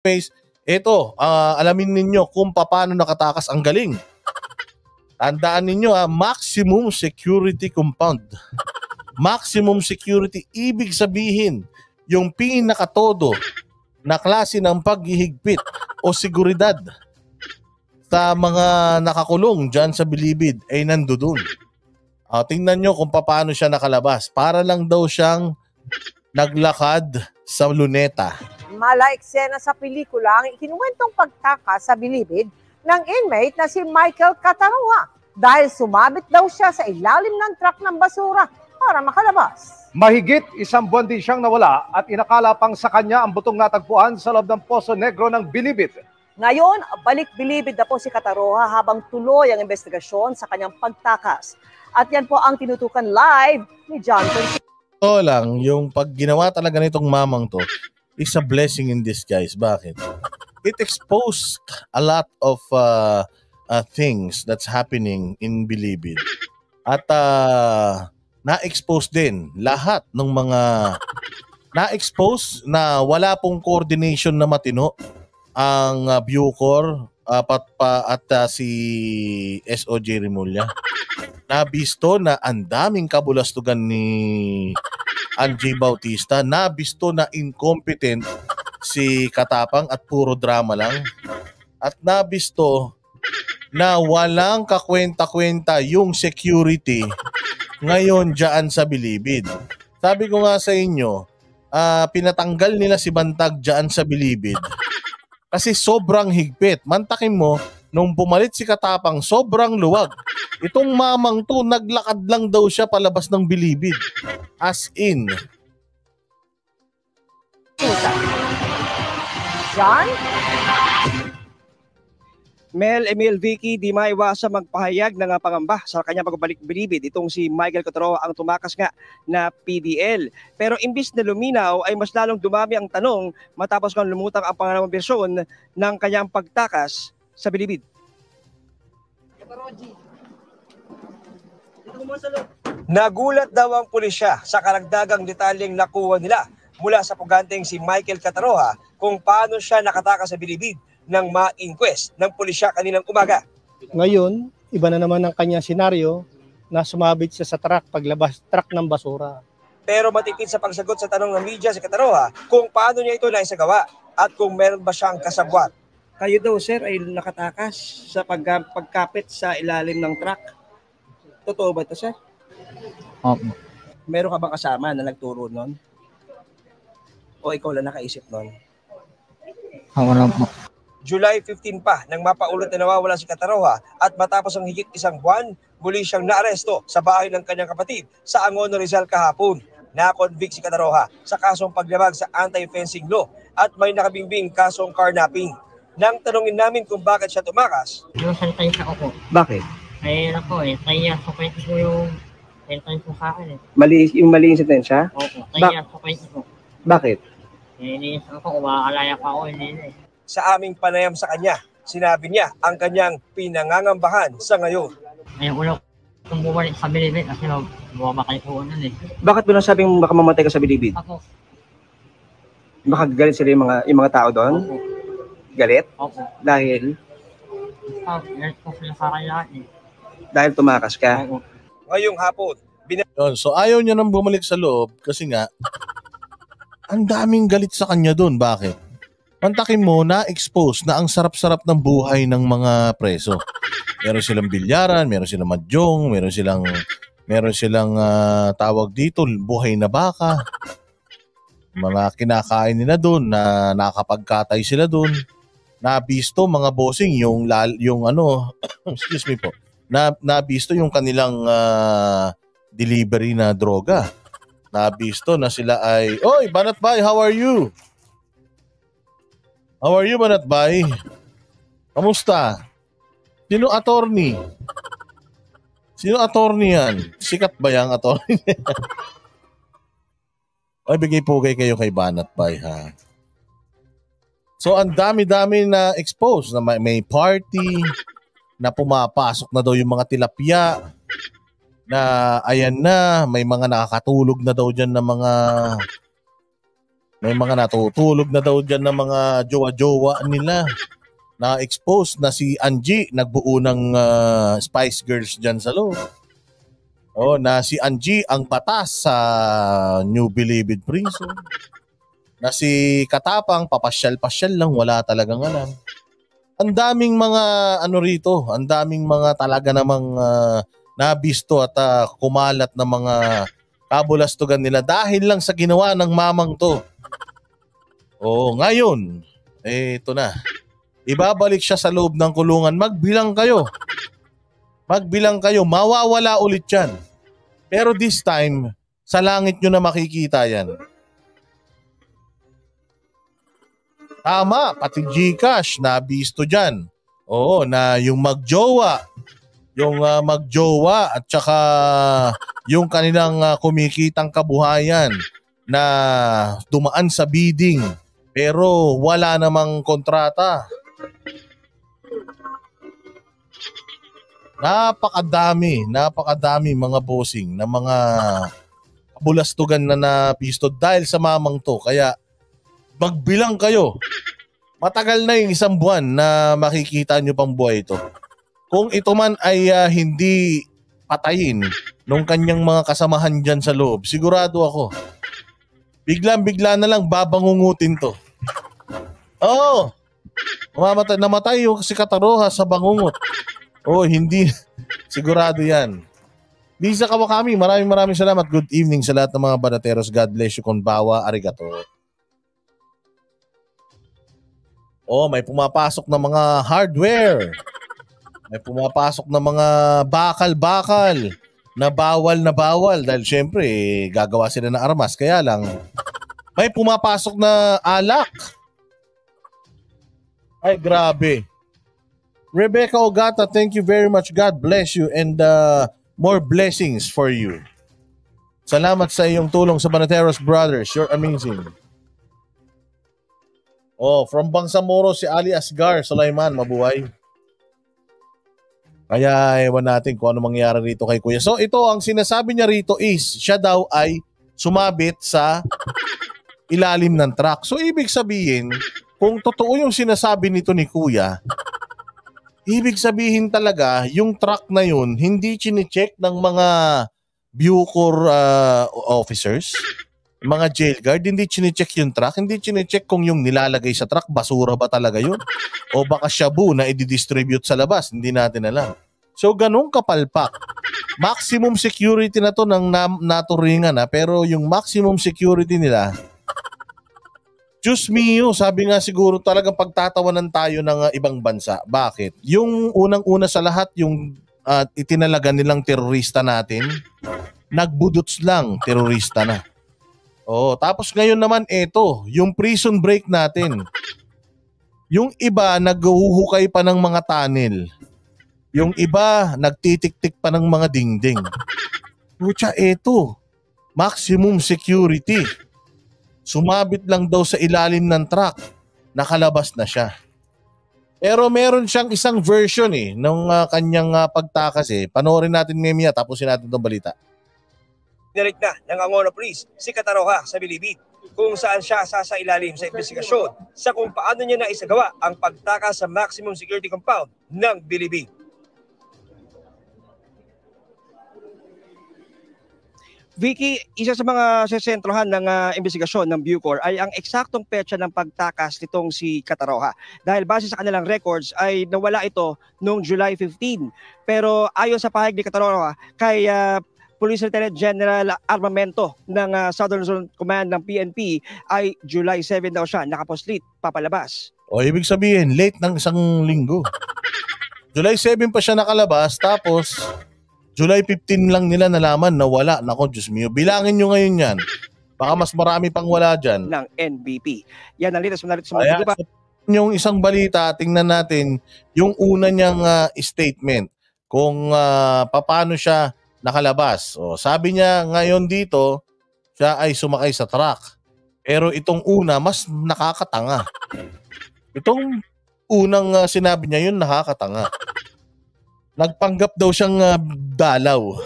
Anyways, ito, alamin ninyo kung paano nakatakas ang galing. Tandaan ninyo, maximum security compound. Maximum security, ibig sabihin, yung pinakatodo na klase ng paghihigpit o seguridad sa mga nakakulong dyan sa Bilibid ay nandoon. Tingnan nyo kung paano siya nakalabas. Para lang daw siyang naglakad sa luneta. Mala eksena sa pelikula ang ikinuwentong pagtakas sa Bilibid ng inmate na si Michael Catarroja dahil sumabit daw siya sa ilalim ng truck ng basura para makalabas. Mahigit isang buwan din siyang nawala at inakala pang sa kanya ang butong natagpuan sa loob ng Poso Negro ng Bilibid. Ngayon, balik Bilibid na po si Catarroja habang tuloy ang investigasyon sa kanyang pagtakas. At yan po ang tinutukan live ni John Francisco. Ito lang, yung pag ginawa talaga nitong mamang to is a blessing in disguise. Bakit? It exposed a lot of things that's happening in Bilibid. At na-expose din lahat ng mga na-expose na wala pong coordination na matino ang Bucor at si SOJ Rimulya. Nabisto na ang daming kabulastugan ni Angie Bautista. Nabisto na incompetent si Katapang at puro drama lang. At nabisto na walang kakwenta-kwenta yung security ngayon dyan sa Bilibid. Sabi ko nga sa inyo, pinatanggal nila si Bantag dyan sa Bilibid kasi sobrang higpit. Mantakin mo, nung pumalit si Katapang, sobrang luwag. Itong mamang to, naglakad lang daw siya palabas ng Bilibid. As in. John? Mel, Emil, Vicky, di maiwasang magpahayag ng pangamba sa kanyang pagbalik Bilibid. Itong si Michael Catarroja ang tumakas nga na PDL. Pero imbis na luminaw ay mas lalong dumami ang tanong matapos kang lumutang ang pangalawang bersyon ng kanyang pagtakas sa Bilibid. Nagulat daw ang pulisya sa karagdagang detalyeng nakuha nila mula sa puganteng si Michael Catarroja kung paano siya nakatakas sa Bilibid ng ma-inquest ng pulisya kaninang umaga. Ngayon, iba na naman ang kanyang senaryo na sumabit siya sa truck ng basura. Pero matipid sa pagsagot sa tanong ng media si Catarroja kung paano niya ito naisagawa at kung meron ba siyang kasabwat. Kayo daw sir ay nakatakas sa pagkapit sa ilalim ng truck. Totoo ba ito sir? Opo. Meron ka bang kasama na nagturo nun? O ikaw lang nakaisip nun? Ako lang po. July 15 pa nang mapaulit na nawawala si Catarroja at matapos ang higit isang buwan, muli siyang naaresto sa bahay ng kanyang kapatid sa Angono, Rizal kahapon. Na-convict si Catarroja sa kasong paglabag sa anti-fencing law at may nakabingbing kasong carnapping. Nang tanungin namin kung bakit siya tumakas. Yung salitay sa ako. Bakit? Ay ako taya sa kwento ko yung salitay ko sa akin Mali yung sentensya? Opo, taya sa kwento ko. Bakit? Iniis ako, umaalaya pa ako, hindi. Sa aming panayam sa kanya, sinabi niya ang kanyang pinangangambahan sa ngayon. Ngayon ulo kung bumalik sa Bilibid kasi bumamakay ko nun Bakit mo nasabing baka mamatay ka sa Bilibid? Ako. Baka galit sila yung mga tao doon? Opo. Galit? Opo. Dahil? Galit ko sila sa akin lahat Dahil tumakas ka? Opo. Ngayong hapon. So ayaw niya nang bumalik sa loob kasi nga ang daming galit sa kanya doon. Bakit? Pantakin mo, na-expose na ang sarap-sarap ng buhay ng mga preso. Meron silang bilyaran, meron silang mahjong, meron silang tawag dito, buhay na baka. Mga kinakain nila doon, na nakakapagkatay sila doon. Nabisto mga bossing yung excuse me po. Nabisto yung kanilang delivery na droga. Nabisto na sila ay, "Oy, Banatbay, how are you? How are you, Banatbay? Kamusta? Sino attorney? Sino attorney yan? Sikat ba yung attorney? Ay, bigay po kayo kay Banatbay, ha? So, ang dami-dami na expose na may party, na pumapasok na daw yung mga tilapia, na ayan na, may mga nakakatulog na daw dyan na mga May mga natutulog na daw dyan ng mga jowa-jowa nila. Na-expose na si Angie, nagbuo ng Spice Girls dyan sa loob. Na si Angie ang batas sa New Bilibid Prison. Na si Katapang papasyal-pasyal lang, wala talagang alam. Ang daming mga rito, ang daming mga talaga namang nabisto at kumalat na mga kabulastugan nila dahil lang sa ginawa ng mamang to. Ngayon, ito na. Ibabalik siya sa loob ng kulungan. Magbilang kayo. Mawawala ulit yan. Pero this time, sa langit nyo na makikita yan. Tama, pati GCash, nabisto dyan. Na yung magjowa at saka yung kanilang kumikitang kabuhayan na dumaan sa bidding pero wala namang kontrata. Napakadami mga bossing na mga kabulastugan na napisto dahil sa mamang to. Kaya magbilang kayo. Matagal na yung 1 buwan na makikita nyo pang buhay ito. Kung ito man ay hindi patayin nung kanyang mga kasamahan dyan sa loob, sigurado ako, biglang-bigla na lang babangungutin to. Namatay yung si Kataroha sa bangungot. Hindi. Sigurado yan. Lisa Kawakami, maraming salamat. Good evening sa lahat ng mga banateros. God bless you. Konbawa, arigato. May pumapasok na mga hardware. May pumapasok na mga bakal-bakal na bawal dahil syempre gagawa sila ng armas. Kaya lang, may pumapasok na alak. Ay, grabe. Rebecca Ogata, thank you very much. God bless you and more blessings for you. Salamat sa iyong tulong sa Banateros Brothers. You're amazing. From Bangsamoro, si Ali Asgar Sulaiman, mabuhay. Kaya ewan natin kung ano mangyari rito kay Kuya. So ito, ang sinasabi niya rito is, siya daw ay sumabit sa ilalim ng truck. So ibig sabihin, kung totoo yung sinasabi nito ni Kuya, ibig sabihin talaga, yung truck na yun, hindi chine-check ng mga Bucor officers, mga jail guard, hindi chine-check yung truck, hindi chine-check kung yung nilalagay sa truck, basura ba talaga yun? O baka shabu na i-distribute sa labas, hindi natin alam. So ganun kapalpak. Maximum security na to ng naturingan pero yung maximum security nila, Diyos mio, sabi nga siguro talagang pagtatawanan tayo ng ibang bansa. Bakit? Yung unang-una sa lahat, yung itinalaga nilang terorista natin, nagbudots lang, terorista na. Tapos ngayon naman yung prison break natin. Yung iba naghuhukay pa ng mga tunnel. Yung iba nagtitik-tik pa ng mga dingding. Pucha, maximum security. Sumabit lang daw sa ilalim ng truck. Nakalabas na siya. Pero meron siyang isang version ng kanyang pagtakas Panoorin natin mamaya, tapusin natin itong balita. Nilik na ng Angono Police si Kataroha sa Bilibid kung saan siya sasailalim sa investigasyon sa kung paano niya naisagawa ang pagtakas sa maximum security compound ng Bilibid. Vicky, isa sa mga sesentrohan ng investigasyon ng Bucor ay ang eksaktong petsa ng pagtakas nitong si Kataroha. Dahil base sa kanilang records ay nawala ito noong July 15. Pero ayon sa pahayag ni Kataroha kay Police Lieutenant General Armamento ng Southern Zone Command ng PNP ay July 7 daw siya nakaposlit papalabas. Ibig sabihin late ng isang linggo. July 7 pa siya nakalabas tapos July 15 lang nila nalaman na wala. Nako, Diyos mio. Bilangin nyo ngayon yan. Baka mas marami pang wala dyan. Ng NBP. Yan ang litas mo narito sa mga diba? Yung isang balita, tingnan natin yung una niyang statement. Kung paano siya nakalabas. Sabi niya ngayon dito, siya ay sumakay sa truck. Pero itong una, mas nakakatanga. Itong unang sinabi niya yun, nakakatanga. Nagpanggap daw siyang dalaw.